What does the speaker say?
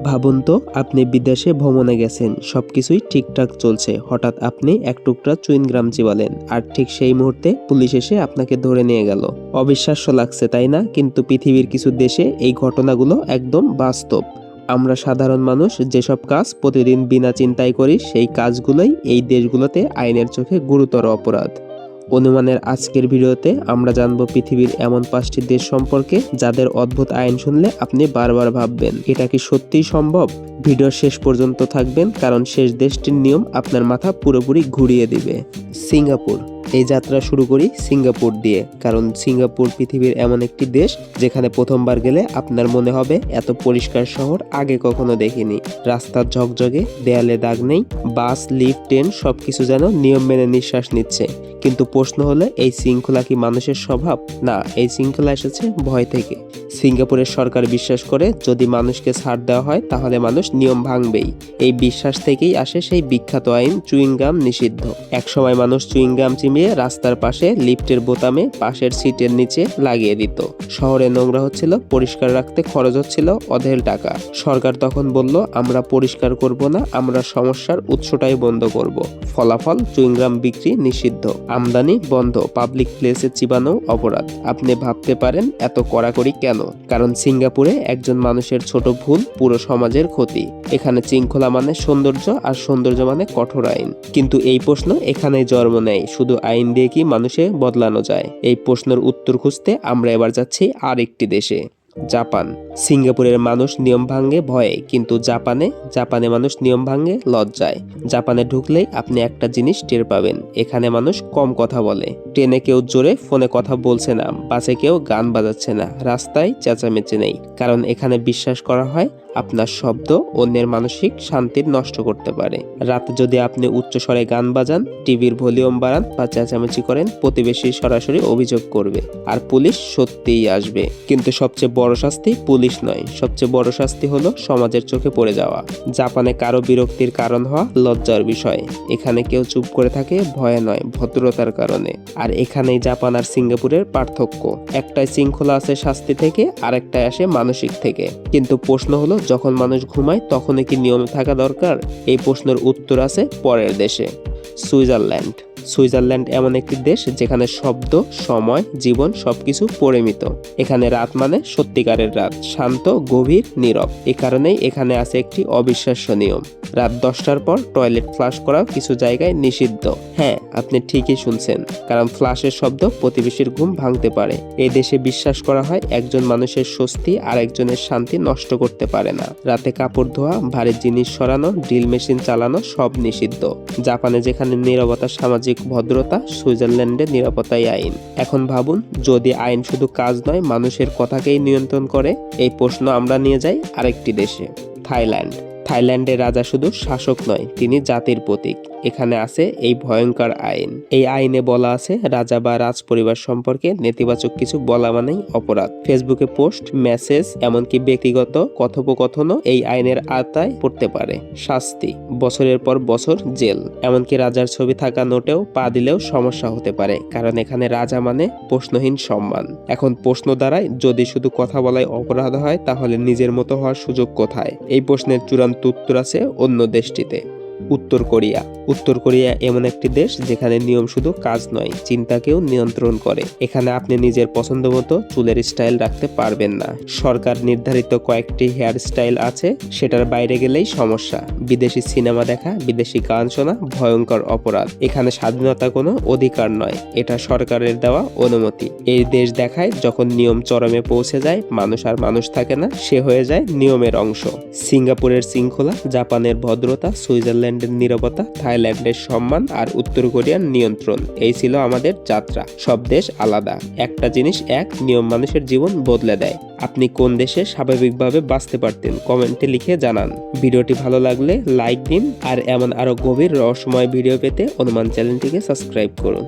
ভাবুন তো, আপনি বিদেশে ভ্রমণে গেছেন, সবকিছুই ঠিকঠাক চলছে, হঠাৎ আপনি এক টুকরা চুইংগাম চিবালেন আর ঠিক সেই মুহূর্তে পুলিশ এসে আপনাকে ধরে নিয়ে গেল। অবিশ্বাস্য লাগছে তাই না? কিন্তু পৃথিবীর কিছু দেশে এই ঘটনাগুলো একদম বাস্তব। আমরা সাধারণ মানুষ যেসব কাজ প্রতিদিন বিনা চিন্তায় করি, সেই কাজগুলোই এই দেশগুলোতে আইনের চোখে গুরুতর অপরাধ। অনুমানের আজকের ভিডিওতে আমরা জানবো পৃথিবীর এমন 5টি দেশ সম্পর্কে যাদের অদ্ভুত আইন শুনলে আপনি বারবার ভাববেন, এটা কি সত্যিই সম্ভব? ভিডিওর শেষ পর্যন্ত থাকবেন, কারণ শেষ দেশটির নিয়ম আপনার মাথা পুরোপুরি ঘুরিয়ে দিবে। সিঙ্গাপুর। এই যাত্রা শুরু করি সিঙ্গাপুর দিয়ে, কারণ সিঙ্গাপুর পৃথিবীর এমন একটি দেশ যেখানে প্রথমবার গেলে আপনার মনে হবে এত পরিষ্কার শহর আগে কখনো দেখিনি। রাস্তার ঝকঝকে, দেয়ালে দাগ নেই, বাস, লিফট, ট্রেন সবকিছু যেন নিয়ম মেনে নিঃশ্বাস নিচ্ছে। কিন্তু প্রশ্ন হলো, এই শৃঙ্খলা কি মানুষের স্বভাব? না, এই শৃঙ্খলা এসেছে ভয় থেকে। সিঙ্গাপুরের সরকার বিশ্বাস করে যদি মানুষকে ছাড় দেওয়া হয় তাহলে মানুষ নিয়ম ভাঙবেই। এই বিশ্বাস থেকেই আসে সেই বিখ্যাত আইন চুইংগাম নিষিদ্ধ। একসময় মানুষ চুইংগাম চিবিয়ে রাস্তার পাশে, লিফটের বোতামে, পাশের সিটের নিচে লাগিয়ে দিত। শহরে নোংরা হচ্ছিল, পরিষ্কার রাখতে খরচ হচ্ছিল অঢেল টাকা। সরকার তখন বলল, আমরা পরিষ্কার করব না, আমরা সমস্যার উৎসটাই বন্ধ করব। ফলাফল, চুইংগাম বিক্রি নিষিদ্ধ, আমদানি বন্ধ, পাবলিক প্লেসে চিবানো অপরাধ। আপনি ভাবতে পারেন এত কড়াকড়ি কেন? কারণ সিঙ্গাপুরে একজন মানুষের ছোট ভুল পুরো সমাজের ক্ষতি। এখানে শৃঙ্খলা মানে সৌন্দর্য, আর সৌন্দর্য মানে কঠোর আইন। কিন্তু এই প্রশ্ন এখানেই জন্ম নেয়, শুধু আইন দিয়ে কি মানুষে বদলানো যায়? এই প্রশ্নের উত্তর খুঁজতে আমরা এবার যাচ্ছি আরেকটি দেশে, জাপান। সিঙ্গাপুরের মানুষ নিয়ম ভাঙে ভয়ে, কিন্তু জাপানে মানুষ নিয়ম ভাঙে লজ্জায়। জাপানে ঢুকলেই আপনি একটা জিনিস টের পাবেন, এখানে মানুষ কম কথা বলে। ট্রেনে কেউ জোরে ফোনে কথা বলছে না, বাসে কেউ গান বাজাচ্ছে না, রাস্তায় চেঁচামেচি নেই। কারণ এখানে বিশ্বাস করা হয় আপনার শব্দ অন্যের মানসিক শান্তির নষ্ট করতে পারে। রাতে যদি আপনি উচ্চস্বরে গান বাজান, টিভির ভলিউম বাড়ান বা চেঁচামেচি করেন, প্রতিবেশী সরাসরি অভিযোগ করবে আর পুলিশ সত্যিই আসবে। কিন্তু সবচেয়ে বড় শাস্তি পুলিশ নয়, সবচেয়ে বড় শাস্তি হলো সমাজের চোখে পড়ে যাওয়া। জাপানে কারো বিরক্তির কারণ হওয়া লজ্জার বিষয়। এখানে কেউ চুপ করে থাকে ভয়ে নয়, ভদ্রতার কারণে। আর এখানেই জাপান আর সিঙ্গাপুরের পার্থক্য। একটাই শৃঙ্খলা আছে শাস্তি থেকে, আরেকটাই আসে মানসিক থেকে। কিন্তু প্রশ্ন হলো, যখন মানুষ ঘুমায় তখনই কি নিয়ম থাকা দরকার? এই প্রশ্নের উত্তর আছে পরের দেশে, সুইজারল্যান্ড। সুইজারল্যান্ড এমন একটি দেশ যেখানে শব্দ, সময়, জীবন সবকিছু পরিমিত। এখানে রাত মানে সত্যিকারের রাত, শান্ত, গভীর, নীরব। এ কারণেই এখানে আছে একটি অবিশ্বাস্য নিয়ম, রাত 10টার পর টয়লেট ফ্লাশ করা কিছু জায়গায় নিষিদ্ধ। হ্যাঁ, আপনি ঠিকই শুনছেন, কারণ ফ্লাশের শব্দ প্রতিবেশীর ঘুম ভাঙতে পারে। এই দেশে বিশ্বাস করা হয় একজন মানুষের স্বস্তি আর একজনের শান্তি নষ্ট করতে পারে না। রাতে কাপড় ধোয়া, ভারী জিনিস সরানো, ড্রিল মেশিন চালানো সব নিষিদ্ধ। জাপানে যেখানে নীরবতা সামাজিক ভদ্রতা, সুইজারল্যান্ডে নিরাপত্তাই আইন। এখন ভাবুন, যদি আইন শুধু কাজ নয় মানুষের কথাকেই নিয়ন্ত্রণ করে। এই প্রশ্ন আমরা নিয়ে যাই আরেকটি দেশে, থাইল্যান্ড। থাইল্যান্ডের রাজা শুধু শাসক নয়, তিনি জাতির প্রতীক। এখানে আছে এই ভয়ঙ্কর আইন। এই আইনে বলা আছে, রাজা বা রাজ পরিবার সম্পর্কে নেতিবাচক কিছু বলা মানেই অপরাধ। ফেসবুকে পোস্ট, মেসেজ, এমনকি ব্যক্তিগত কথোপকথনও এই আইনের আওতায় পড়তে পারে। শাস্তি, বছরের পর বছর জেল, এমনকি রাজার ছবি থাকা নোটেও পা দিলেও সমস্যা হতে পারে। কারণ এখানে রাজা মানে প্রশ্নহীন সম্মান। এখন প্রশ্ন দাঁড়ায়, যদি শুধু কথা বলাই অপরাধ হয় তাহলে নিজের মতো হওয়ার সুযোগ কোথায়? এই প্রশ্নের চূড়ান্ত উত্তর আছে অন্য দেশটিতে, উত্তর কোরিয়া। উত্তর কোরিয়া এমন একটি দেশ যেখানে নিয়ম শুধু কাজ নয়, চিন্তাকেও নিয়ন্ত্রণ করে। এখানে আপনি নিজের পছন্দ মতো চুলের স্টাইল রাখতে পারবেন না। সরকার নির্ধারিত কয়েকটি হেয়ার স্টাইল আছে, সেটার বাইরে গেলেই সমস্যা। বিদেশি সিনেমা দেখা, বিদেশি গান শোনা ভয়ঙ্কর অপরাধ। এখানে স্বাধীনতা কোনো অধিকার নয়, এটা সরকারের দেওয়া অনুমতি। এই দেশ দেখায় যখন নিয়ম চরমে পৌঁছে যায়, মানুষ আর মানুষ থাকে না, সে হয়ে যায় নিয়মের অংশ। সিঙ্গাপুরের শৃঙ্খলা, জাপানের ভদ্রতা, সুইজারল্যান্ডের নীরবতা, থাইল্যান্ডের সম্মান আর উত্তর কোরিয়ার নিয়ন্ত্রণ। এই ছিল আমাদের যাত্রা। সব দেশ আলাদা, একটা জিনিস এক, নিয়ম মানুষের জীবন বদলে দেয়। আপনি কোন দেশে স্বাভাবিকভাবে বাঁচতে পারতেন কমেন্টে লিখে জানান। ভিডিওটি ভালো লাগলে লাইক দিন, আর এমন আরো গভীর রহস্যময় ভিডিও পেতে অনুমান চ্যানেলটিকে সাবস্ক্রাইব করুন।